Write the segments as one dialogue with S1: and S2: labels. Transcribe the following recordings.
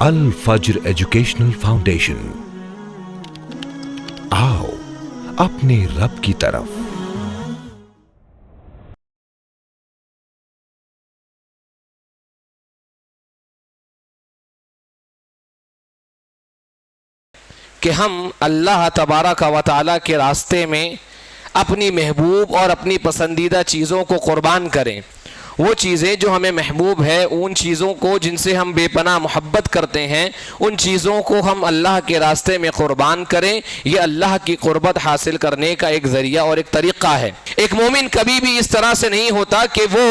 S1: الفجر educational foundation, آؤ اپنے رب کی طرف۔
S2: کہ ہم اللہ تبارک و تعالیٰ کے راستے میں اپنی محبوب اور اپنی پسندیدہ چیزوں کو قربان کریں۔ وہ چیزیں جو ہمیں محبوب ہے، ان چیزوں کو جن سے ہم بے پناہ محبت کرتے ہیں، ان چیزوں کو ہم اللہ کے راستے میں قربان کریں۔ یہ اللہ کی قربت حاصل کرنے کا ایک ذریعہ اور ایک طریقہ ہے۔ ایک مومن کبھی بھی اس طرح سے نہیں ہوتا کہ وہ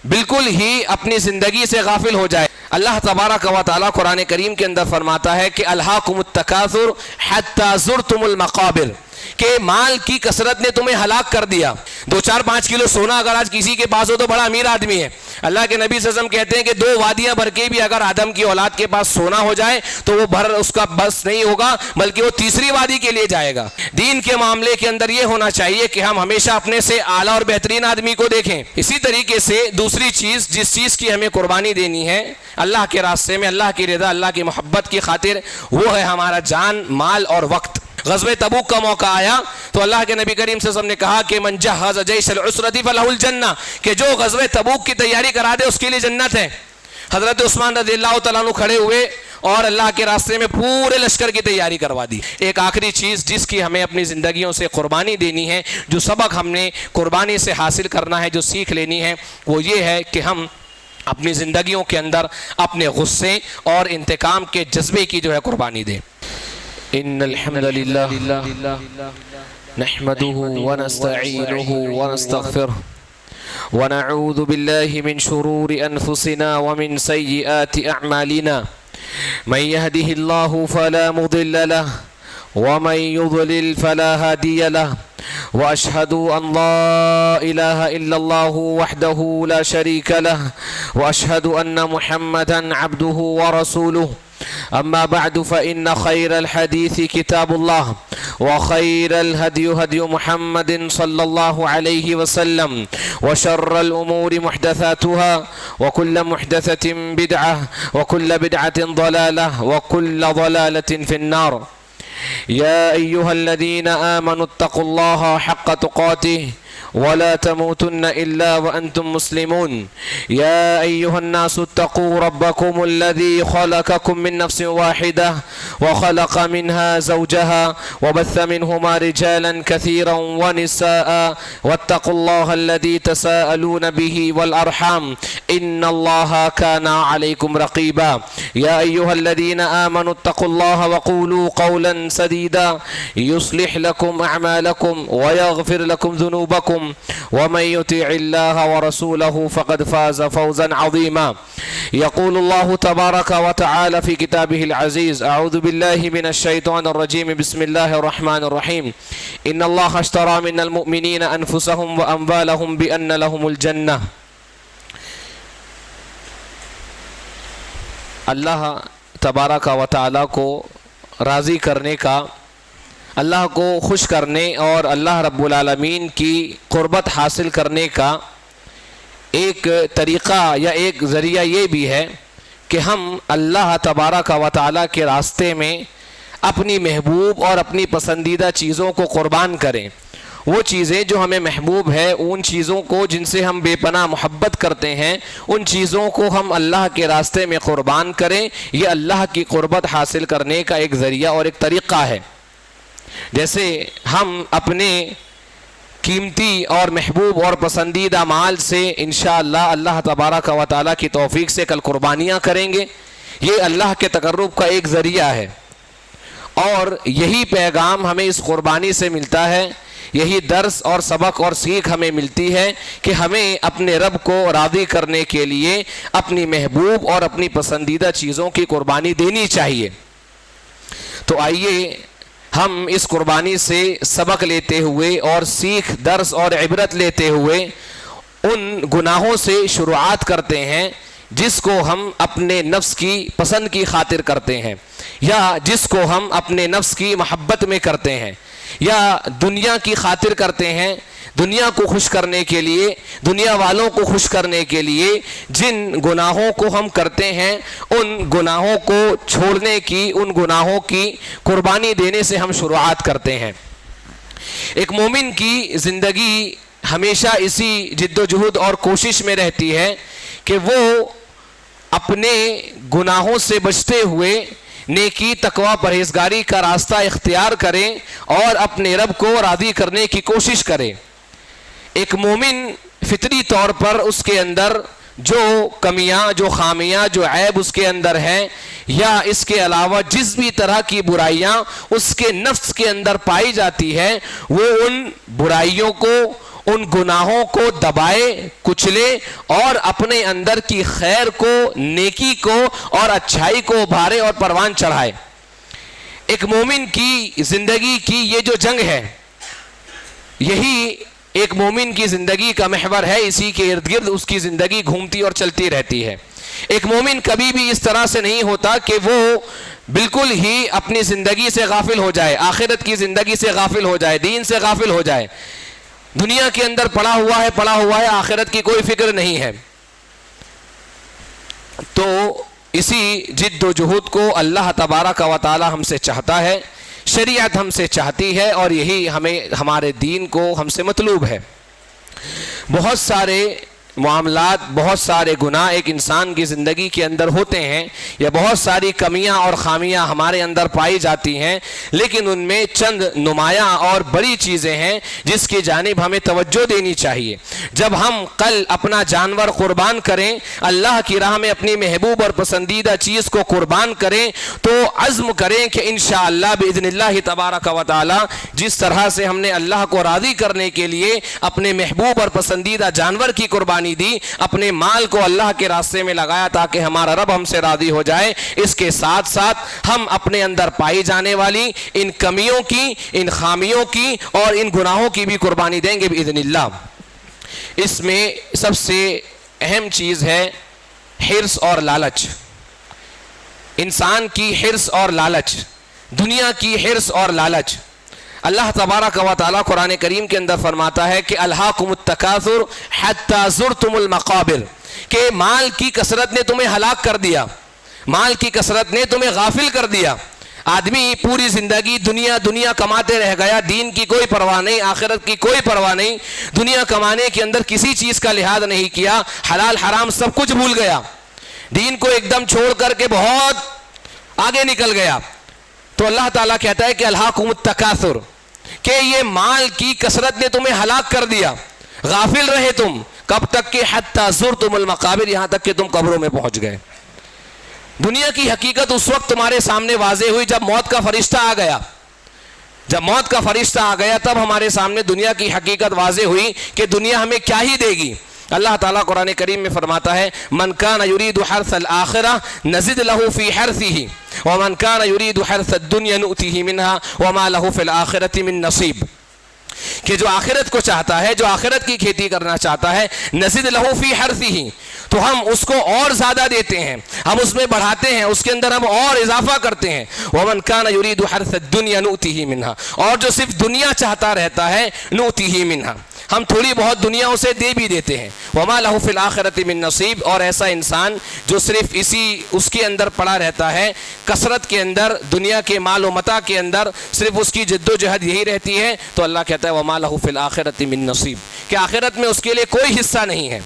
S2: بالکل ہی اپنی زندگی سے غافل ہو جائے۔ اللہ تبارک و تعالیٰ قرآن کریم کے اندر فرماتا ہے کہ الہاکم التکاثر حتی زرتم المقابر، کہ مال کی کثرت نے تمہیں ہلاک کر دیا۔ 2-4-5 کلو سونا اگر آج کسی کے پاس ہو تو بڑا امیر آدمی ہے۔ اللہ کے نبی صلی اللہ علیہ وسلم کہتے ہیں کہ 2 وادیاں بھر کے بھی اگر آدم کی اولاد کے پاس سونا ہو جائے تو وہ بھر اس کا بس نہیں ہوگا، بلکہ وہ تیسری وادی کے لیے جائے گا۔ دین کے معاملے کے اندر یہ ہونا چاہیے کہ ہم ہمیشہ اپنے سے اعلیٰ اور بہترین آدمی کو دیکھیں۔ اسی طریقے سے دوسری چیز جس چیز کی ہمیں قربانی دینی ہے اللہ کے راستے میں، اللہ کی رضا، اللہ کی محبت کی خاطر، وہ ہے ہمارا جان، مال اور وقت۔ غزوہ تبوک کا موقع آیا تو اللہ کے نبی کریم صلی اللہ علیہ وسلم نے کہا کہ من جہز جیش العسرۃ فلہ الجنہ، کہ جو غزوہ تبوک کی تیاری کرا دے اس کے لیے جنت ہے۔ حضرت عثمان رضی اللہ تعالیٰ عنہ کھڑے ہوئے اور اللہ کے راستے میں پورے لشکر کی تیاری کروا دی۔ ایک آخری چیز جس کی ہمیں اپنی زندگیوں سے قربانی دینی ہے، جو سبق ہم نے قربانی سے حاصل کرنا ہے، جو سیکھ لینی ہے، وہ یہ ہے کہ ہم اپنی زندگیوں کے اندر اپنے غصے اور انتقام کے جذبے کی جو ہے قربانی دیں۔ ان الحمد للہ نحمده ونستعینه ونستغفره ونعوذ باللہ من شرور انفسنا ومن سیئات اعمالنا، من يهده الله فلا مضل له ومن يضلل فلا هادي له، واشهد ان لا اله الا الله وحده لا شريك له، واشهد ان محمدا عبده ورسوله۔ اما بعد فان خير الحديث كتاب الله، وخير الهدي هدي محمد صلى الله عليه وسلم، وشر الامور محدثاتها، وكل محدثة بدعة، وكل بدعة ضلالة، وكل ضلالة في النار۔ يا أيها الذين آمنوا اتقوا الله حق تقاته ولا تموتن إلا وأنتم مسلمون۔ يا أيها الناس اتقوا ربكم الذي خلقكم من نفس واحدة وخلق منها زوجها وبث منهما رجالا كثيرا ونساء، واتقوا الله الذي تساءلون به والأرحام إن الله كان عليكم رقيبا۔ يا أيها الذين آمنوا اتقوا الله وقولوا قولا سديدا يصلح لكم أعمالكم ويغفر لكم ذنوبكم، ومن يطع الله ورسوله فقد فاز فوزا عظيما۔ يقول الله تبارك وتعالى في كتابه العزيز: أعوذ بالله من الشيطان الرجيم، بسم الله الرحمن الرحيم، إن الله اشترى من المؤمنين أنفسهم وأموالهم بأن لهم الجنة۔ اللہ تبارک و تعالیٰ کو راضی کرنے کا، اللہ کو خوش کرنے اور اللہ رب العالمین کی قربت حاصل کرنے کا ایک طریقہ یا ایک ذریعہ یہ بھی ہے کہ ہم اللہ تبارک و تعالیٰ کے راستے میں اپنی محبوب اور اپنی پسندیدہ چیزوں کو قربان کریں۔ وہ چیزیں جو ہمیں محبوب ہے، ان چیزوں کو جن سے ہم بے پناہ محبت کرتے ہیں، ان چیزوں کو ہم اللہ کے راستے میں قربان کریں۔ یہ اللہ کی قربت حاصل کرنے کا ایک ذریعہ اور ایک طریقہ ہے۔ جیسے ہم اپنے قیمتی اور محبوب اور پسندیدہ مال سے انشاءاللہ اللہ تبارک و تعالیٰ کی توفیق سے کل قربانیاں کریں گے، یہ اللہ کے تقرب کا ایک ذریعہ ہے، اور یہی پیغام ہمیں اس قربانی سے ملتا ہے، یہی درس اور سبق اور سیکھ ہمیں ملتی ہے کہ ہمیں اپنے رب کو راضی کرنے کے لیے اپنی محبوب اور اپنی پسندیدہ چیزوں کی قربانی دینی چاہیے۔ تو آئیے ہم اس قربانی سے سبق لیتے ہوئے اور سیکھ، درس اور عبرت لیتے ہوئے ان گناہوں سے شروعات کرتے ہیں جس کو ہم اپنے نفس کی پسند کی خاطر کرتے ہیں، یا جس کو ہم اپنے نفس کی محبت میں کرتے ہیں، یا دنیا کی خاطر کرتے ہیں، دنیا کو خوش کرنے کے لیے، دنیا والوں کو خوش کرنے کے لیے جن گناہوں کو ہم کرتے ہیں ان گناہوں کو چھوڑنے کی، ان گناہوں کی قربانی دینے سے ہم شروعات کرتے ہیں۔ ایک مومن کی زندگی ہمیشہ اسی جد و جہد اور کوشش میں رہتی ہے کہ وہ اپنے گناہوں سے بچتے ہوئے نیکی، تقوی، پرہیزگاری کا راستہ اختیار کریں اور اپنے رب کو راضی کرنے کی کوشش کریں۔ ایک مومن فطری طور پر اس کے اندر جو کمیاں، جو خامیاں، جو عیب اس کے اندر ہیں، یا اس کے علاوہ جس بھی طرح کی برائیاں اس کے نفس کے اندر پائی جاتی ہے، وہ ان برائیوں کو، ان گناہوں کو دبائے، کچلے اور اپنے اندر کی خیر کو، نیکی کو اور اچھائی کو ابھارے اور پروان چڑھائے۔ ایک مومن کی زندگی کی یہ جو جنگ ہے، یہی ایک مومن کی زندگی کا محور ہے، اسی کے ارد گرد اس کی زندگی گھومتی اور چلتی رہتی ہے۔ ایک مومن کبھی بھی اس طرح سے نہیں ہوتا کہ وہ بالکل ہی اپنی زندگی سے غافل ہو جائے، آخرت کی زندگی سے غافل ہو جائے، دین سے غافل ہو جائے۔ دنیا کے اندر پڑا ہوا ہے، آخرت کی کوئی فکر نہیں ہے۔ تو اسی جد و جہد کو اللہ تبارک و تعالی ہم سے چاہتا ہے، شریعت ہم سے چاہتی ہے، اور یہی ہمارے دین کو ہم سے مطلوب ہے۔ بہت سارے معاملات، بہت سارے گناہ ایک انسان کی زندگی کے اندر ہوتے ہیں، یا بہت ساری کمیاں اور خامیاں ہمارے اندر پائی جاتی ہیں، لیکن ان میں چند نمایاں اور بڑی چیزیں ہیں جس کی جانب ہمیں توجہ دینی چاہیے۔ جب ہم کل اپنا جانور قربان کریں، اللہ کی راہ میں اپنی محبوب اور پسندیدہ چیز کو قربان کریں، تو عزم کریں کہ انشاءاللہ باذن اللہ تبارک و تعالی جس طرح سے ہم نے اللہ کو راضی کرنے کے لیے اپنے محبوب اور پسندیدہ جانور کی قربانی دی، اپنے مال کو اللہ کے راستے میں لگایا تاکہ ہمارا رب ہم سے راضی ہو جائے، اس کے ساتھ ساتھ ہم اپنے اندر پائی جانے والی ان کمیوں کی، ان خامیوں کی اور ان گناہوں کی بھی قربانی دیں گے باذن اللہ۔ اس میں سب سے اہم چیز ہے حرص اور لالچ۔ انسان کی حرص اور لالچ، دنیا کی حرص اور لالچ۔ اللہ تبارک و تعالی قرآن کریم کے اندر فرماتا ہے کہ الہاکم التکاثر حتی زرتم المقابر، کہ مال کی کثرت نے تمہیں ہلاک کر دیا، مال کی کثرت نے تمہیں غافل کر دیا۔ آدمی پوری زندگی دنیا کماتے رہ گیا، دین کی کوئی پرواہ نہیں، آخرت کی کوئی پرواہ نہیں، دنیا کمانے کے اندر کسی چیز کا لحاظ نہیں کیا، حلال حرام سب کچھ بھول گیا، دین کو ایک دم چھوڑ کر کے بہت آگے نکل گیا۔ تو اللہ تعالیٰ کہتا ہے کہ الہاکم التکاثر، کہ یہ مال کی کثرت نے تمہیں ہلاک کر دیا، غافل رہے تم، کب تک کہ حتی زرتم المقابر، یہاں تک کہ تم قبروں میں پہنچ گئے۔ دنیا کی حقیقت اس وقت تمہارے سامنے واضح ہوئی جب موت کا فرشتہ آ گیا، جب موت کا فرشتہ آ گیا تب ہمارے سامنے دنیا کی حقیقت واضح ہوئی کہ دنیا ہمیں کیا ہی دے گی۔ اللہ تعالیٰ قرآن کریم میں فرماتا ہے من کان یرید حرث الآخرہ نزد لہ فی حرثہ ومن کان یرید حرث الدنیا نؤتہ منہا وما لہ فی الآخرۃ من نصیب، کہ جو آخرت کو چاہتا ہے، جو آخرت کی کھیتی کرنا چاہتا ہے، نزد لہ فی حرثہ، تو ہم اس کو اور زیادہ دیتے ہیں، ہم اس میں بڑھاتے ہیں، اس کے اندر ہم اور اضافہ کرتے ہیں۔ ومن کان یرید حرث الدنیا نؤتہ منہا، اور جو صرف دنیا چاہتا رہتا ہے، نؤتہ منہا، ہم تھوڑی بہت دنیا اسے دے بھی دیتے ہیں۔ وما لہ فی الآخرۃ من نصیب، اور ایسا انسان جو صرف اس کے اندر پڑا رہتا ہے، کثرت کے اندر، دنیا کے مال و متاع کے اندر صرف اس کی جد و جہد یہی رہتی ہے، تو اللہ کہتا ہے وما لہ فی الآخرۃ من نصیب، کہ آخرت میں اس کے لیے کوئی حصہ نہیں ہے۔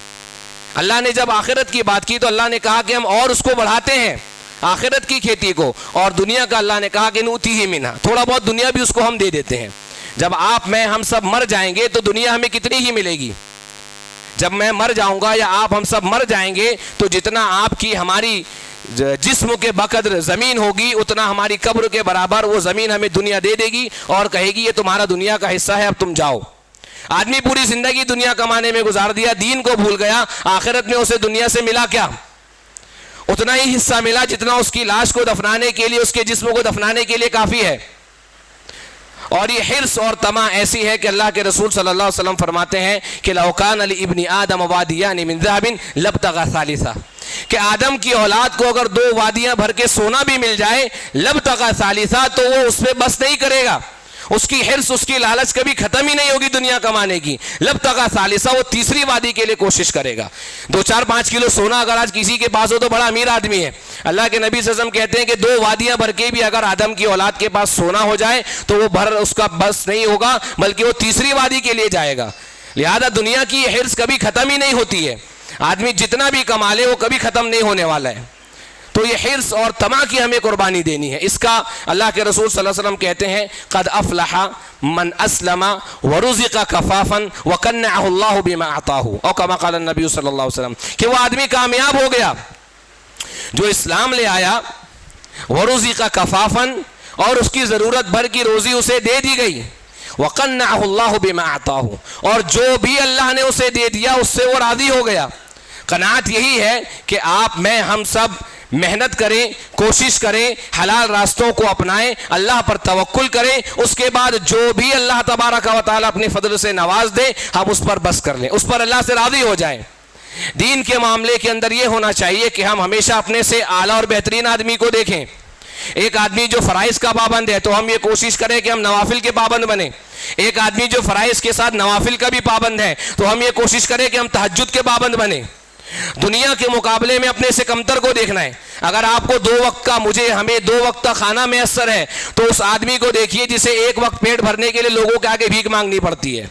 S2: اللہ نے جب آخرت کی بات کی تو اللہ نے کہا کہ ہم اور اس کو بڑھاتے ہیں، آخرت کی کھیتی کو، اور دنیا کا اللہ نے کہا کہ نؤتیہ منہا، تھوڑا بہت دنیا بھی اس کو ہم دے دیتے ہیں۔ جب آپ میں ہم سب مر جائیں گے تو دنیا ہمیں کتنی ہی ملے گی؟ جب میں مر جاؤں گا یا آپ ہم سب مر جائیں گے تو جتنا آپ کی ہماری جسم کے بقدر زمین ہوگی، اتنا ہماری قبر کے برابر وہ زمین ہمیں دنیا دے دے گی اور کہے گی یہ تمہارا دنیا کا حصہ ہے، اب تم جاؤ۔ آدمی پوری زندگی دنیا کمانے میں گزار دیا، دین کو بھول گیا، آخرت میں اسے دنیا سے ملا کیا؟ اتنا ہی حصہ ملا جتنا اس کی لاش کو دفنانے کے لیے، اس کے جسم کو دفنانے کے لیے کافی ہے۔ اور یہ حرص اور طمع ایسی ہے کہ اللہ کے رسول صلی اللہ علیہ وسلم فرماتے ہیں کہ لو کان لابن آدم وادیان من ذهب لابتغى ثالثا، کہ آدم کی اولاد کو اگر 2 وادیاں بھر کے سونا بھی مل جائے، لابتغى ثالثا، تو وہ اس پہ بس نہیں کرے گا، اس کی حرص، اس کی لالچ کبھی ختم ہی نہیں ہوگی دنیا کمانے کی. لبتغى ثالثہ، وہ تیسری وادی کے لیے کوشش کرے گا. 2-4-5 کلو سونا اگر آج کسی کے پاس ہو تو بڑا امیر آدمی ہے. اللہ کے نبی صلی اللہ علیہ وسلم کہتے ہیں کہ 2 وادیاں بھر کے بھی اگر آدم کی اولاد کے پاس سونا ہو جائے تو وہ بھر اس کا بس نہیں ہوگا، بلکہ وہ تیسری وادی کے لیے جائے گا. لہذا دنیا کی یہ حرص کبھی ختم ہی نہیں ہوتی ہے. آدمی جتنا بھی کما لے وہ کبھی ختم نہیں ہونے والا ہے. تو یہ حرص اور طمع کی ہمیں قربانی دینی ہے. اس کا اللہ کے رسول صلی اللہ علیہ وسلم کہتے ہیں قد افلح من اسلم ورزق کفافا وقنعه اللہ بما اعطاه، اور کما قال النبی صلی اللہ علیہ وسلم کہ وہ آدمی کامیاب ہو گیا جو اسلام لے آیا، ورزق کفافا، اور اس کی ضرورت بھر کی روزی اسے دے دی گئی، وقنعه اللہ بما اعطاه، اور جو بھی اللہ نے اسے دے دیا اس سے وہ راضی ہو گیا. قناعت یہی ہے کہ آپ، میں، ہم سب محنت کریں، کوشش کریں، حلال راستوں کو اپنائیں، اللہ پر توکل کریں، اس کے بعد جو بھی اللہ تبارک و تعالیٰ اپنے فضل سے نواز دے ہم اس پر بس کر لیں، اس پر اللہ سے راضی ہو جائیں. دین کے معاملے کے اندر یہ ہونا چاہیے کہ ہم ہمیشہ اپنے سے اعلیٰ اور بہترین آدمی کو دیکھیں. ایک آدمی جو فرائض کا پابند ہے تو ہم یہ کوشش کریں کہ ہم نوافل کے پابند بنیں. ایک آدمی جو فرائض کے ساتھ نوافل کا بھی پابند ہے تو ہم یہ کوشش کریں کہ ہم تہجد کے پابند بنیں. دنیا کے مقابلے میں اپنے سے کمتر کو دیکھنا ہے. اگر آپ کو 2 وقت کا، ہمیں 2 وقت کا کھانا میسر ہے تو اس آدمی کو دیکھیے جسے 1 وقت پیٹ بھرنے کے لیے لوگوں کے آگے بھیک مانگنی پڑتی ہے.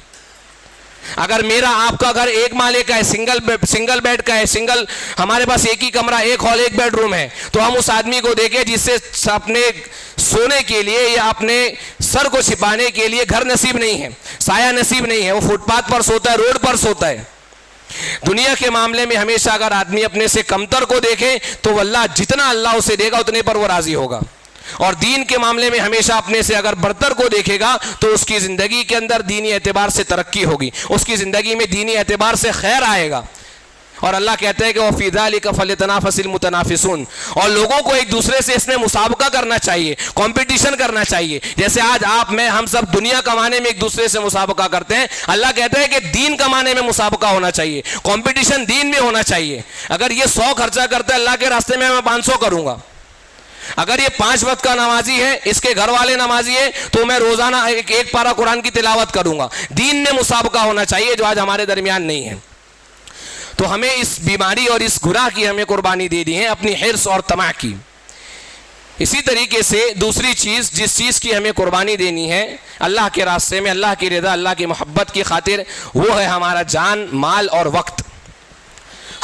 S2: اگر میرا آپ کا گھر 1 مالے کا ہے، سنگل بیڈ کا ہے، ہمارے پاس 1 ہی کمرہ، 1 ہال، 1 بیڈ روم ہے، تو ہم اس آدمی کو دیکھیں جس سے اپنے سونے کے لیے یا اپنے سر کو چھپانے کے لیے گھر نصیب نہیں ہے، سایہ نصیب نہیں ہے، وہ فٹ پاتھ پر سوتا ہے، روڈ پر سوتا ہے. دنیا کے معاملے میں ہمیشہ اگر آدمی اپنے سے کمتر کو دیکھے تو اللہ جتنا اللہ اسے دے گا اتنے پر وہ راضی ہوگا. اور دین کے معاملے میں ہمیشہ اپنے سے اگر برتر کو دیکھے گا تو اس کی زندگی کے اندر دینی اعتبار سے ترقی ہوگی، اس کی زندگی میں دینی اعتبار سے خیر آئے گا. اور اللہ کہتے ہیں کہ وَفِي ذَلِكَ فَلْيَتَنَافَسِ الْمُتَنَافِسُونَ، اور لوگوں کو ایک دوسرے سے اس میں مسابقہ کرنا چاہیے، کمپٹیشن کرنا چاہیے. جیسے آج آپ، میں، ہم سب دنیا کمانے میں ایک دوسرے سے مسابقہ کرتے ہیں، اللہ کہتا ہے کہ دین کمانے میں مسابقہ ہونا چاہیے، کمپٹیشن دین میں ہونا چاہیے. اگر یہ 100 خرچہ کرتا ہے اللہ کے راستے میں 500 کروں گا. اگر یہ 5 وقت کا نمازی ہے، اس کے گھر والے نمازی ہے، تو میں روزانہ ایک پارہ قرآن کی تلاوت کروں گا. دین میں مسابقہ ہونا چاہیے جو آج ہمارے درمیان نہیں ہے. تو ہمیں اس بیماری اور اس گناہ کی ہمیں قربانی دے دی ہے، اپنی حرص اور طمع کی. اسی طریقے سے دوسری چیز جس چیز کی ہمیں قربانی دینی ہے اللہ کے راستے میں، اللہ کی رضا، اللہ کی محبت کی خاطر، وہ ہے ہمارا جان، مال اور وقت.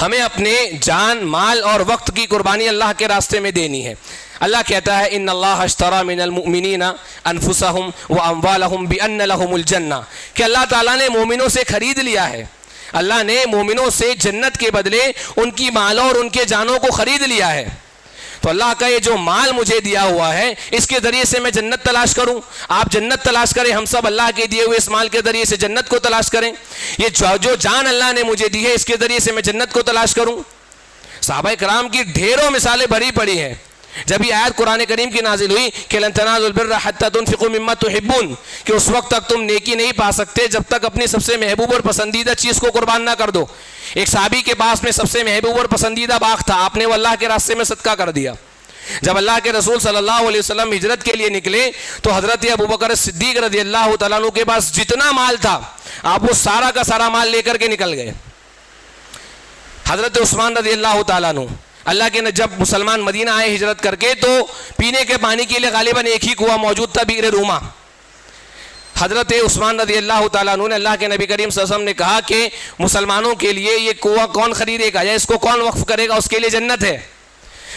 S2: ہمیں اپنے جان، مال اور وقت کی قربانی اللہ کے راستے میں دینی ہے. اللہ کہتا ہے ان اللہ اشترى من المؤمنین انفسهم واموالهم بان لهم الجنہ، کہ اللہ تعالیٰ نے مومنوں سے خرید لیا ہے. اللہ نے مومنوں سے جنت کے بدلے ان کی مالوں اور ان کے جانوں کو خرید لیا ہے. تو اللہ کا یہ جو مال مجھے دیا ہوا ہے اس کے ذریعے سے میں جنت تلاش کروں. آپ جنت تلاش کریں، ہم سب اللہ کے دیے ہوئے اس مال کے ذریعے سے جنت کو تلاش کریں. یہ جو جان اللہ نے مجھے دی ہے اس کے ذریعے سے میں جنت کو تلاش کروں. صحابہ کرام کی ڈھیروں مثالیں بھری پڑی ہیں. جب یہ آیت قرآن کریم کی نازل ہوئی کہ لن تنالوا البر حتى تنفقوا مما تحبون، کہ اس وقت تک تم نیکی نہیں پا سکتے جب تک اپنی سب سے محبوب اور پسندیدہ چیز کو قربان نہ کر دو. ایک صحابی کے پاس میں سب سے محبوب اور پسندیدہ باغ تھا، آپ نے وہ اللہ کے راستے میں صدقہ کر دیا. جب اللہ کے رسول صلی اللہ علیہ وسلم ہجرت کے لیے نکلے تو حضرت ابوبکر صدیق رضی اللہ تعالیٰ عنہ کے پاس جتنا مال تھا آپ وہ سارا کا سارا مال لے کر کے نکل گئے. حضرت عثمان رضی اللہ تعالیٰ عنہ، اللہ کے جب مسلمان مدینہ آئے ہجرت کر کے تو پینے کے پانی کے لیے غالباً ایک ہی کنواں موجود تھا، بئر روما. حضرت عثمان رضی اللہ تعالیٰ عنہ نے اللہ کے نبی کریم صلی اللہ علیہ وسلم نے کہا کہ مسلمانوں کے لیے یہ کنواں کون خریدے گا یا اس کو کون وقف کرے گا، اس کے لیے جنت ہے.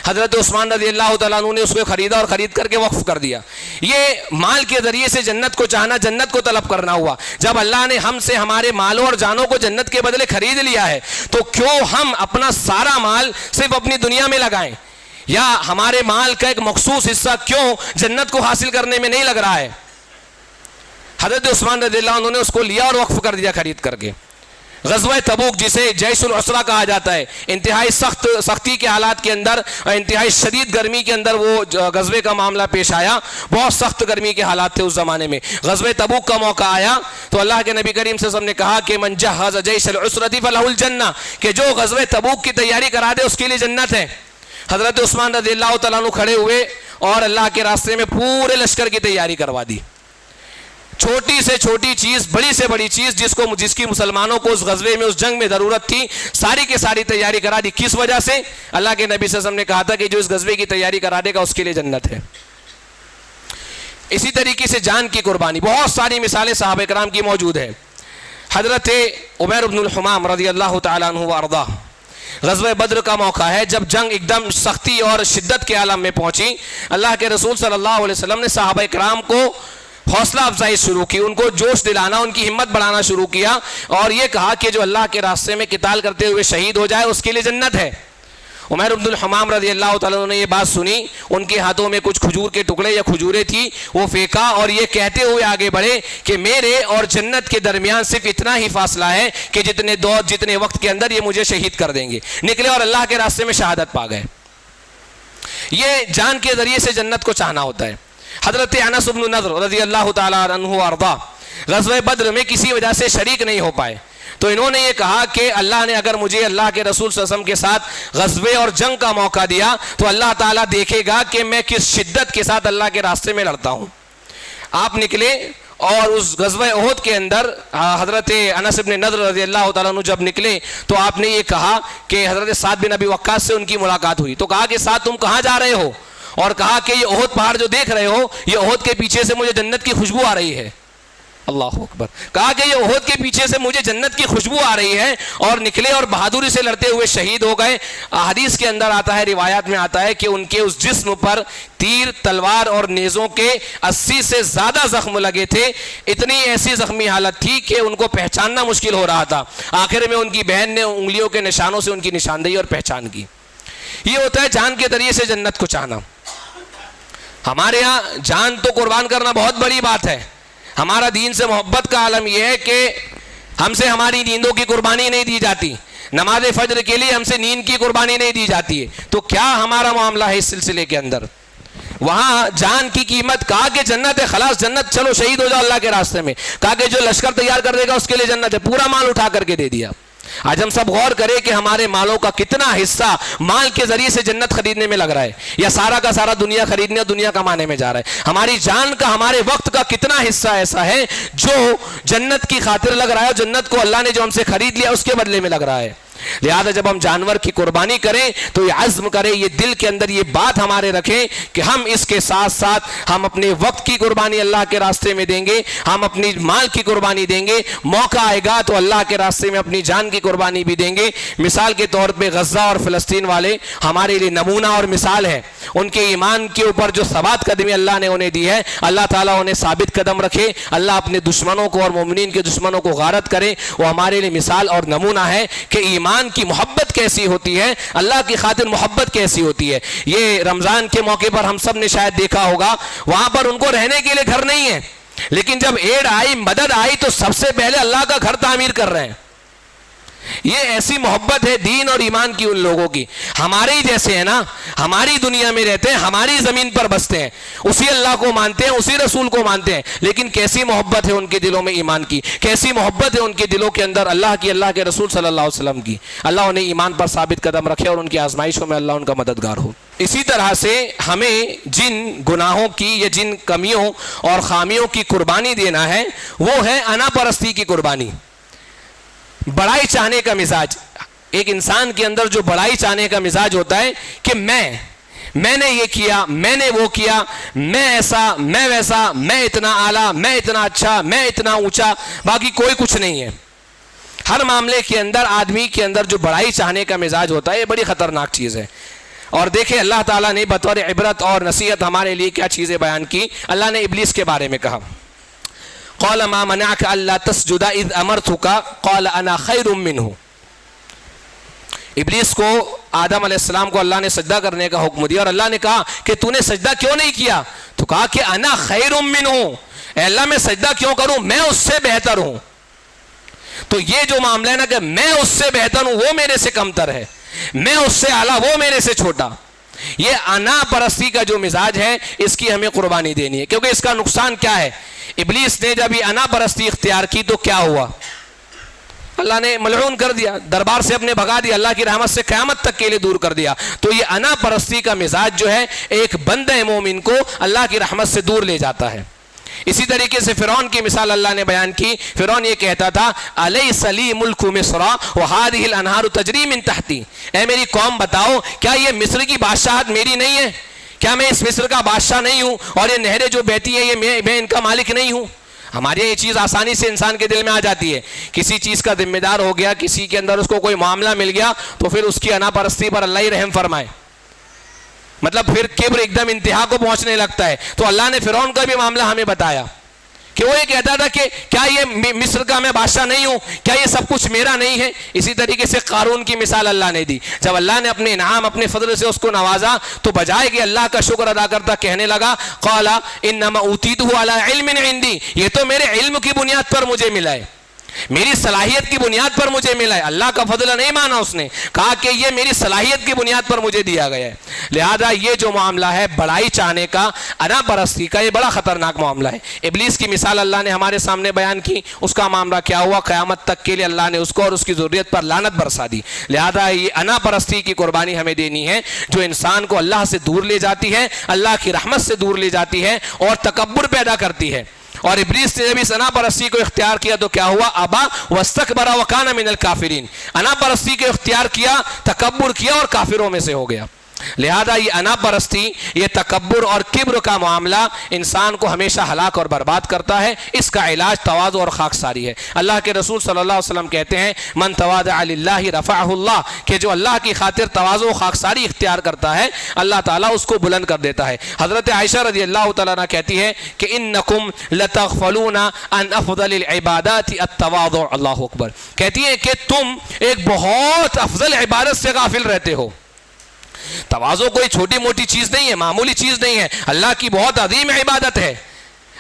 S2: حضرت عثمان رضی اللہ تعالیٰ عنہ نے اس کو خریدا اور خرید کر کے وقف کر دیا. یہ مال کے ذریعے سے جنت کو چاہنا، جنت کو طلب کرنا ہوا. جب اللہ نے ہم سے ہمارے مالوں اور جانوں کو جنت کے بدلے خرید لیا ہے تو کیوں ہم اپنا سارا مال صرف اپنی دنیا میں لگائیں، یا ہمارے مال کا ایک مخصوص حصہ کیوں جنت کو حاصل کرنے میں نہیں لگ رہا ہے. حضرت عثمان رضی اللہ عنہ نے اس کو لیا اور وقف کر دیا خرید کر کے. غزوہ تبوک جسے جیش العسرہ کہا جاتا ہے، انتہائی سختی کے حالات کے اندر، انتہائی شدید گرمی کے اندر وہ غزوے کا معاملہ پیش آیا. بہت سخت گرمی کے حالات تھے اس زمانے میں. غزوہ تبوک کا موقع آیا تو اللہ کے نبی کریم صلی اللہ علیہ وسلم نے کہا کہ من جہز جیش العسرہ فلہ الجنہ، کہ جو غزوہ تبوک کی تیاری کرا دے اس کے لیے جنت ہے. حضرت عثمان رضی اللہ تعالیٰ عنہ کھڑے ہوئے اور اللہ کے راستے میں پورے لشکر کی تیاری کروا دی. چھوٹی سے چھوٹی چیز، بڑی سے بڑی چیز جس کی مسلمانوں کو اس غزوے میں، اس جنگ میں ضرورت تھی، ساری کی ساری تیاری کرا دی۔ کس وجہ سے؟ اللہ کے نبی صلی اللہ علیہ وسلم نے کہا تھا کہ جو اس غزوے کی تیاری کرا دے گا اس کے لیے جنت ہے۔ اسی طریقے سے جان کی قربانی، بہت ساری مثالیں صحابہ کرام کی موجود ہیں۔ حضرت عمیر بن الحمام رضی اللہ تعالیٰ عنہ وارضاہ، غزوہ بدر کا موقع ہے، جب جنگ ایک دم سختی اور شدت کے عالم میں پہنچی، اللہ کے رسول صلی اللہ علیہ وسلم نے صحابہ کرام کو حوصلہ افزائی شروع کی، ان کو جوش دلانا، ان کی ہمت بڑھانا شروع کیا، اور یہ کہا کہ جو اللہ کے راستے میں قتال کرتے ہوئے شہید ہو جائے اس کے لیے جنت ہے۔ عمیر بن الحمام رضی اللہ تعالیٰ عنہ نے یہ بات سنی، ان کے ہاتھوں میں کچھ کھجور کے ٹکڑے یا کھجوریں تھی، وہ پھینکا اور یہ کہتے ہوئے آگے بڑھے کہ میرے اور جنت کے درمیان صرف اتنا ہی فاصلہ ہے کہ جتنے وقت کے اندر یہ مجھے شہید کر دیں گے۔ نکلے اور اللہ کے راستے میں شہادت پا گئے۔ یہ جان کے ذریعے سے جنت کو چاہنا ہوتا ہے۔ حضرت انس بن نضر رضی اللہ تعالیٰ عنہ وارضاہ غزوہ بدر میں کسی وجہ سے شریک نہیں ہو پائے، تو انہوں نے یہ کہا کہ اللہ نے اگر مجھے اللہ کے رسول صلی اللہ علیہ وسلم کے ساتھ غزوے اور جنگ کا موقع دیا تو اللہ تعالیٰ دیکھے گا کہ میں کس شدت کے ساتھ اللہ کے راستے میں لڑتا ہوں۔ آپ نکلے اور اس غزوہ احد کے اندر حضرت انس بن نضر رضی اللہ تعالیٰ عنہ جب نکلے تو آپ نے یہ کہا کہ حضرت سعد بن ابی وقاص سے ان کی ملاقات ہوئی، تو کہا کہ سعد تم کہاں جا رہے ہو؟ اور کہا کہ یہ احد پہاڑ جو دیکھ رہے ہو، یہ احد کے پیچھے سے مجھے جنت کی خوشبو آ رہی ہے۔ اللہ اکبر۔ کہا کہ یہ احد کے پیچھے سے مجھے جنت کی خوشبو آ رہی ہے، اور نکلے اور بہادری سے لڑتے ہوئے شہید ہو گئے۔ حدیث کے اندر آتا ہے، روایات میں آتا ہے کہ ان کے اس جسم پر تیر، تلوار اور نیزوں کے 80 سے زیادہ زخم لگے تھے، اتنی ایسی زخمی حالت تھی کہ ان کو پہچاننا مشکل ہو رہا تھا۔ آخر میں ان کی بہن نے انگلیوں کے نشانوں سے ان کی نشاندہی اور پہچان کی۔ یہ ہوتا ہے جان کے ذریعے سے جنت کو چاہنا۔ ہمارے ہاں جان تو قربان کرنا بہت بڑی بات ہے۔ ہمارا دین سے محبت کا عالم یہ ہے کہ ہم سے ہماری نیندوں کی قربانی نہیں دی جاتی، نماز فجر کے لیے ہم سے نیند کی قربانی نہیں دی جاتی ہے، تو کیا ہمارا معاملہ ہے اس سلسلے کے اندر؟ وہاں جان کی قیمت، کہا کہ جنت ہے، خلاص جنت، چلو شہید ہو جاؤ اللہ کے راستے میں، کہا کہ جو لشکر تیار کر دے گا اس کے لیے جنت ہے، پورا مال اٹھا کر کے دے دیا۔ آج ہم سب غور کریں کہ ہمارے مالوں کا کتنا حصہ مال کے ذریعے سے جنت خریدنے میں لگ رہا ہے، یا سارا کا سارا دنیا خریدنے اور دنیا کمانے میں جا رہا ہے۔ ہماری جان کا، ہمارے وقت کا کتنا حصہ ایسا ہے جو جنت کی خاطر لگ رہا ہے، جنت کو اللہ نے جو ہم سے خرید لیا اس کے بدلے میں لگ رہا ہے۔ لہذا جب ہم جانور کی قربانی کریں تو یہ عزم کریں، یہ دل کے اندر یہ بات ہمارے رکھیں کہ ہم اس کے ساتھ ساتھ ہم اپنے وقت کی قربانی اللہ کے راستے میں دیں گے، ہم اپنی مال کی قربانی دیں گے، موقع آئے گا تو اللہ کے راستے میں اپنی جان کی قربانی بھی دیں گے۔ مثال کے طور پہ غزہ اور فلسطین والے ہمارے لیے نمونہ اور مثال ہے۔ ان کے ایمان کے اوپر جو ثبات قدمی اللہ نے انہیں دی ہے، اللہ تعالیٰ انہیں ثابت قدم رکھے، اللہ اپنے دشمنوں کو اور مومنین کے دشمنوں کو غارت کرے، وہ ہمارے لیے مثال اور نمونہ ہے کہ ایمان کی محبت کیسی ہوتی ہے، اللہ کی خاطر محبت کیسی ہوتی ہے۔ یہ رمضان کے موقع پر ہم سب نے شاید دیکھا ہوگا، وہاں پر ان کو رہنے کے لیے گھر نہیں ہے، لیکن جب ایڈ آئی، مدد آئی تو سب سے پہلے اللہ کا گھر تعمیر کر رہے ہیں۔ یہ ایسی محبت ہے دین اور ایمان کی ان لوگوں کی۔ ہمارے ہی جیسے ہیں نا، ہماری دنیا میں رہتے ہیں، ہماری زمین پر بستے ہیں، اسی اللہ کو مانتے ہیں، اسی رسول کو مانتے ہیں، لیکن کیسی محبت ہے ان کے دلوں میں ایمان کی، کیسی محبت ہے ان کے دلوں کے اندر اللہ کی، اللہ کے رسول صلی اللہ علیہ وسلم کی۔ اللہ انہیں ایمان پر ثابت قدم رکھے اور ان کی آزمائشوں میں اللہ ان کا مددگار ہو۔ اسی طرح سے ہمیں جن گناہوں کی یا جن کمیوں اور خامیوں کی قربانی دینا ہے وہ ہے انا پرستی کی قربانی، بڑائی چاہنے کا مزاج۔ ایک انسان کے اندر جو بڑائی چاہنے کا مزاج ہوتا ہے کہ میں نے یہ کیا، میں نے وہ کیا، میں ایسا، میں ویسا، میں اتنا اعلیٰ، میں اتنا اچھا، میں اتنا اونچا، باقی کوئی کچھ نہیں ہے۔ ہر معاملے کے اندر آدمی کے اندر جو بڑائی چاہنے کا مزاج ہوتا ہے یہ بڑی خطرناک چیز ہے۔ اور دیکھیں اللہ تعالیٰ نے بطور عبرت اور نصیحت ہمارے لیے کیا چیزیں بیان کی۔ اللہ نے ابلیس کے بارے میں کہا، قال ما منعك الا تسجد اذ امرتك قال انا خیر منه۔ ابلیس کو، آدم علیہ السلام کو اللہ نے سجدہ کرنے کا حکم دیا اور اللہ نے کہا کہ تو نے سجدہ کیوں نہیں کیا؟ تو کہا کہ انا خیر منه، اے اللہ میں سجدہ کیوں کروں، میں اس سے بہتر ہوں۔ تو یہ جو معاملہ ہے نا کہ میں اس سے بہتر ہوں، وہ میرے سے کمتر ہے، میں اس سے اعلیٰ، وہ میرے سے چھوٹا، یہ انا پرستی کا جو مزاج ہے اس کی ہمیں قربانی دینی ہے۔ کیونکہ اس کا نقصان کیا ہے؟ ابلیس نے جب یہ انا پرستی اختیار کی تو کیا ہوا؟ اللہ نے ملعون کر دیا، دربار سے اپنے بھگا دیا، اللہ کی رحمت سے قیامت تک کے لیے دور کر دیا۔ تو یہ انا پرستی کا مزاج جو ہے ایک بندہ مومن کو اللہ کی رحمت سے دور لے جاتا ہے۔ اسی طریقے سے فرعون کی مثال اللہ نے بیان کی. فرعون یہ کہتا تھا الیس لی ملک مصر وہذہ الانہار تجری من تحتی، اے میری قوم بتاؤ کیا یہ مصر کی بادشاہت میری نہیں ہے؟ کیا میں اس مصر کا بادشاہ نہیں ہوں؟ اور یہ نہریں جو بہتی ہیں یہ میں ان کا مالک نہیں ہوں؟ ہمارے یہ چیز آسانی سے انسان کے دل میں آ جاتی ہے. کسی چیز کا ذمہ دار ہو گیا، کسی کے اندر اس کو کوئی معاملہ مل گیا تو پھر اس کی انا پرستی پر اللہ ہی رحم فرمائے. مطلب پھر کبر ایک دم انتہا کو پہنچنے لگتا ہے. تو اللہ نے فرعون کا بھی معاملہ ہمیں بتایا کہ وہ یہ کہتا تھا کہ کیا یہ مصر کا میں بادشاہ نہیں ہوں؟ کیا یہ سب کچھ میرا نہیں ہے؟ اسی طریقے سے قارون کی مثال اللہ نے دی. جب اللہ نے اپنے انعام اپنے فضل سے اس کو نوازا تو بجائے کہ اللہ کا شکر ادا کرتا کہنے لگا قال انما اوتیتہ علی علم عندی، یہ تو میرے علم کی بنیاد پر مجھے ملا ہے، میری صلاحیت کی بنیاد پر مجھے ملا ہے. اللہ کا فضل نہیں مانا اس نے، کہا کہ یہ میری صلاحیت کی بنیاد پر مجھے دیا گیا ہے. لہذا یہ جو معاملہ ہے بڑائی چاہنے کا، انا پرستی کا، یہ بڑا خطرناک معاملہ ہے. ابلیس کی مثال اللہ نے ہمارے سامنے بیان کی. اس کا معاملہ کیا ہوا؟ قیامت تک کے لیے اللہ نے اس کو اور اس کی ذریت پر لعنت برسا دی. لہذا یہ انا پرستی کی قربانی ہمیں دینی ہے جو انسان کو اللہ سے دور لے جاتی ہے، اللہ کی رحمت سے دور لے جاتی ہے اور تکبر پیدا کرتی ہے. اور ابلیس نے جب اس انا پرستی کو اختیار کیا تو کیا ہوا؟ ابا واستکبر وکان من الکافرین، انا پرستی کو اختیار کیا، تکبر کیا اور کافروں میں سے ہو گیا. لہذا یہ انا پرستی، یہ تکبر اور کبر کا معاملہ انسان کو ہمیشہ ہلاک اور برباد کرتا ہے. اس کا علاج تواضع اور خاکساری ہے. اللہ کے رسول صلی اللہ علیہ وسلم کہتے ہیں من تواضع للہ رفعہ اللہ، کہ جو اللہ کی خاطر تواضع و خاکساری اختیار کرتا ہے اللہ تعالیٰ اس کو بلند کر دیتا ہے. حضرت عائشہ رضی اللہ تعالیٰ عنہ کہتی ہے کہ انکم لتغفلون عن افضل العبادات التواضع. اللہ اکبر. کہتی ہے کہ تم ایک بہت افضل عبادت سے غافل رہتے ہو. تواضع کوئی چھوٹی موٹی چیز نہیں ہے، معمولی چیز نہیں ہے، اللہ کی بہت عظیم عبادت ہے.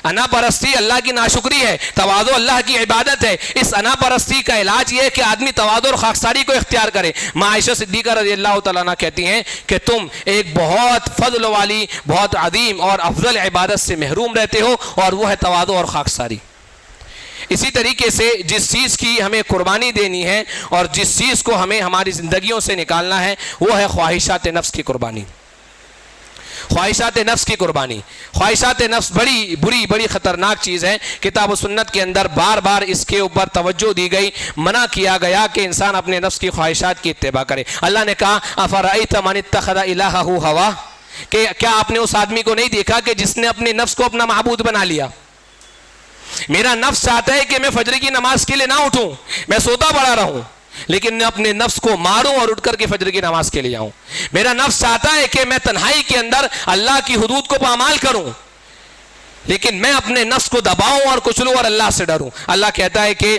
S2: انا پرستی اللہ کی ناشکری ہے، تواضع اللہ کی عبادت ہے. اس انا پرستی کا علاج یہ ہے کہ آدمی تواضع اور خاکساری کو اختیار کرے. ماں عائشہ صدیقہ رضی اللہ تعالیٰ عنہ کہتی ہیں کہ تم ایک بہت فضل والی، بہت عظیم اور افضل عبادت سے محروم رہتے ہو، اور وہ ہے تواضع اور خاکساری. اسی طریقے سے جس چیز کی ہمیں قربانی دینی ہے اور جس چیز کو ہمیں ہماری زندگیوں سے نکالنا ہے وہ ہے خواہشات نفس کی قربانی. خواہشات نفس کی قربانی. خواہشات نفس بڑی خطرناک چیز ہے. کتاب و سنت کے اندر بار بار اس کے اوپر توجہ دی گئی، منع کیا گیا کہ انسان اپنے نفس کی خواہشات کی اتباع کرے. اللہ نے کہا افرأیت من اتخذ الہہ ہوا، کہ کیا آپ نے اس آدمی کو نہیں دیکھا کہ جس نے اپنے نفس کو اپنا معبود بنا لیا؟ میرا نفس چاہتا ہے کہ میں فجر کی نماز کے لیے نہ اٹھوں، میں سوتا پڑا رہوں، لیکن میں اپنے نفس کو ماروں اور اٹھ کر کے فجر کی نماز کے لیے آؤں. میرا نفس چاہتا ہے کہ میں تنہائی کے اندر اللہ کی حدود کو پامال کروں، لیکن میں اپنے نفس کو دباؤں اور کچلوں اور اللہ سے ڈروں. اللہ کہتا ہے کہ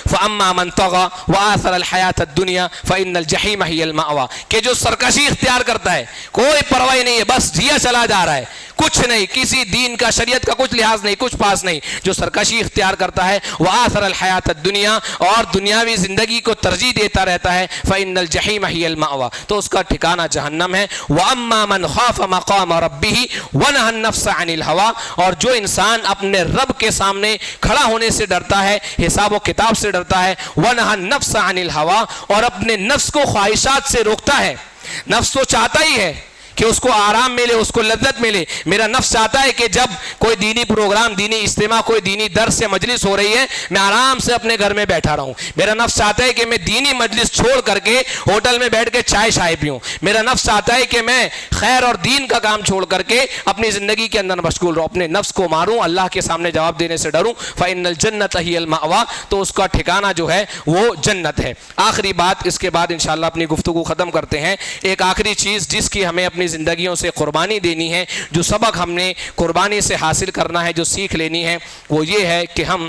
S2: فَأَمَّا مَنْ طَغَى وَآثَرَ الْحَيَاةَ الدُّنْيَا فَإِنَّ الْجَحِيمَ هِيَ الْمَأْوَى، کہ جو سرکشی اختیار کرتا ہے، کوئی پرواہ نہیں ہے، بس جیا چلا جا رہا ہے، کچھ نہیں، کسی دین کا شریعت کا کچھ لحاظ نہیں، کچھ پاس نہیں، جو سرکشی اختیار کرتا ہے وَآثَرَ الْحَيَاةَ الدُّنْيَا، اور دنیاوی زندگی کو ترجیح دیتا رہتا ہے فَإِنَّ الْجَحِيمَ هِيَ الْمَأْوَى، تو اس کا ٹھکانہ جہنم ہے. وَأَمَّا مَنْ خَافَ مَقَامَ رَبِّهِ وَنَهَى النَّفْسَ عَنِ الْهَوَىٰ، اور جو انسان اپنے رب کے سامنے کھڑا ہونے سے ڈرتا ہے، حساب و کتاب سے ڈرتا ہے، وَنَهَى النَّفْسَ عَنِ الْهَوَىٰ، اور اپنے نفس کو خواہشات سے روکتا ہے. نفس تو چاہتا ہی ہے کہ اس کو آرام ملے، اس کو لذت ملے. میرا نفس چاہتا ہے کہ جب کوئی دینی پروگرام، دینی اجتماع، کوئی دینی درس یا مجلس ہو رہی ہے میں آرام سے اپنے گھر میں بیٹھا رہوں. میرا نفس چاہتا ہے کہ میں دینی مجلس چھوڑ کر کے ہوٹل میں بیٹھ کے چائے پیوں. میرا نفس چاہتا ہے کہ میں خیر اور دین کا کام چھوڑ کر کے اپنی زندگی کے اندر مشغول رہوں، اپنے نفس کو ماروں، اللہ کے سامنے جواب دینے سے ڈروں. فَإِنَّ الْجَنَّةَ هِيَ الْمَأْوَىٰ، تو اس کا ٹھکانہ جو ہے وہ جنت ہے. آخری بات، اس کے بعد انشاءاللہ اپنی گفتگو ختم کرتے ہیں. ایک آخری چیز جس کی ہمیں اپنی زندگیوں سے قربانی دینی ہے، جو سبق ہم نے قربانی سے حاصل کرنا ہے، جو سیکھ لینی ہے، وہ یہ ہے کہ ہم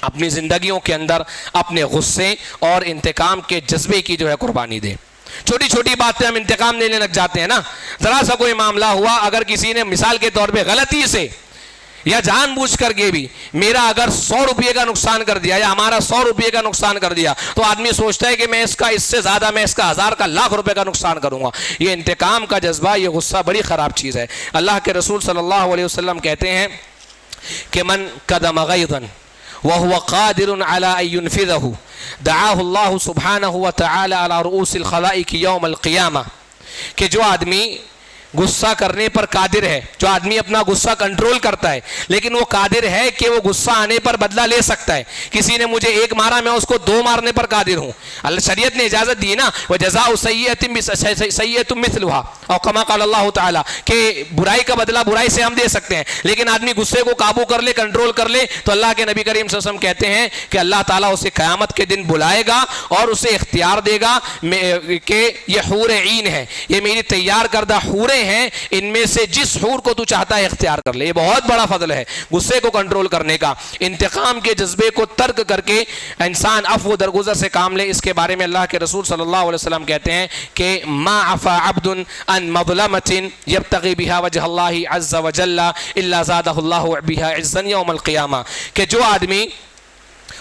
S2: اپنی زندگیوں کے اندر اپنے غصے اور انتقام کے جذبے کی جو ہے قربانی دیں. چھوٹی چھوٹی باتیں ہم انتقام لینے لگ جاتے ہیں نا. ذرا سا کوئی معاملہ ہوا، اگر کسی نے مثال کے طور پہ غلطی سے یا جان بوجھ کر کے بھی میرا اگر 100 روپے کا نقصان کر دیا یا ہمارا 100 روپے کا نقصان کر دیا تو آدمی سوچتا ہے کہ میں اس سے زیادہ میں اس کا 1000 کا لاکھ روپے کا نقصان کروں گا. یہ انتقام کا جذبہ، یہ غصہ بڑی خراب چیز ہے. اللہ کے رسول صلی اللہ علیہ وسلم کہتے ہیں کہ من قدم غیظا وهو قادر على ان ينفذه دعاه الله سبحانه وتعالى على رؤوس الخلائق يوم القيامة، کہ جو آدمی غصہ کرنے پر قادر ہے, جو آدمی اپنا غصہ کنٹرول کرتا ہے, لیکن وہ قادر ہے کہ وہ غصہ آنے پر بدلہ لے سکتا ہے. کسی نے مجھے ایک مارا, میں اس کو 2 مارنے پر قادر ہوں. اللہ شریعت نے اجازت دی نا, وَجَزَاءُ سَيِّئَةٍ مِثْلُهَا, اور کما قال اللہ تعالیٰ کہ برائی کا بدلہ برائی سے ہم دے سکتے ہیں, لیکن آدمی غصے کو قابو کر لے, کنٹرول کر لے, تو اللہ کے نبی کریم صلی اللہ علیہ وسلم کہتے ہیں کہ اللہ تعالیٰ اسے قیامت کے دن بلائے گا اور اسے اختیار دے گا کہ یہ حور عین ہے, یہ میری تیار کردہ حوریں ہیں, ان میں سے جس حور کو تو چاہتا ہے اختیار کر لے. یہ بہت بڑا فضل ہے غصے کو کنٹرول کرنے کا, انتقام کے جذبے کو ترک کر کے انسان عفو درگزر سے کام لے. اس کے بارے میں اللہ کے رسول صلی اللہ علیہ وسلم کہتے ہیں کہ ما عفا عبد عن مظلمۃ یبتغی بها وجہ اللہ عز وجل الا زادہ اللہ بها عزا یوم القیامہ, کہ جو آدمی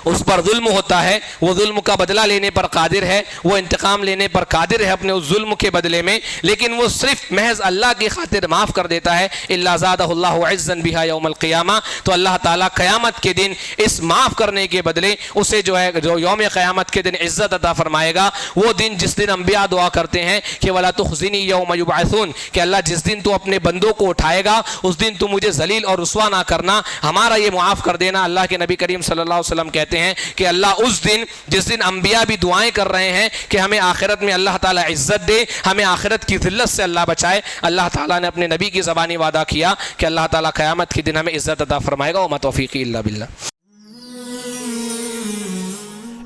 S2: اس پر ظلم ہوتا ہے وہ ظلم کا بدلہ لینے پر قادر ہے, وہ انتقام لینے پر قادر ہے اپنے اس ظلم کے بدلے میں, لیکن وہ صرف محض اللہ کی خاطر معاف کر دیتا ہے, الا زادہ اللہ عزا بها یوم القیامہ, تو اللہ تعالیٰ قیامت کے دن اس معاف کرنے کے بدلے اسے جو ہے جو یوم قیامت کے دن عزت عطا فرمائے گا. وہ دن جس دن انبیاء دعا کرتے ہیں کہ ولا تخزنی یوم یبعثون, کہ اللہ جس دن تو اپنے بندوں کو اٹھائے گا اس دن تو مجھے ذلیل اور رسوا نہ کرنا, ہمارا یہ معاف کر دینا. اللہ کے نبی کریم صلی اللہ علیہ وسلم کہتے ہیں کہ اللہ اس دن جس دن انبیاء بھی دعائیں کر رہے ہیں کہ ہمیں آخرت میں اللہ تعالیٰ عزت دے, ہمیں آخرت کی ذلت سے اللہ بچائے, اللہ تعالیٰ نے اپنے نبی کی زبانی وعدہ کیا کہ اللہ تعالیٰ قیامت کے دن ہمیں عزت عطا فرمائے گا. وما توفیقی الا باللہ.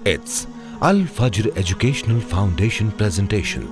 S1: It's Al Fajr Educational Foundation presentation.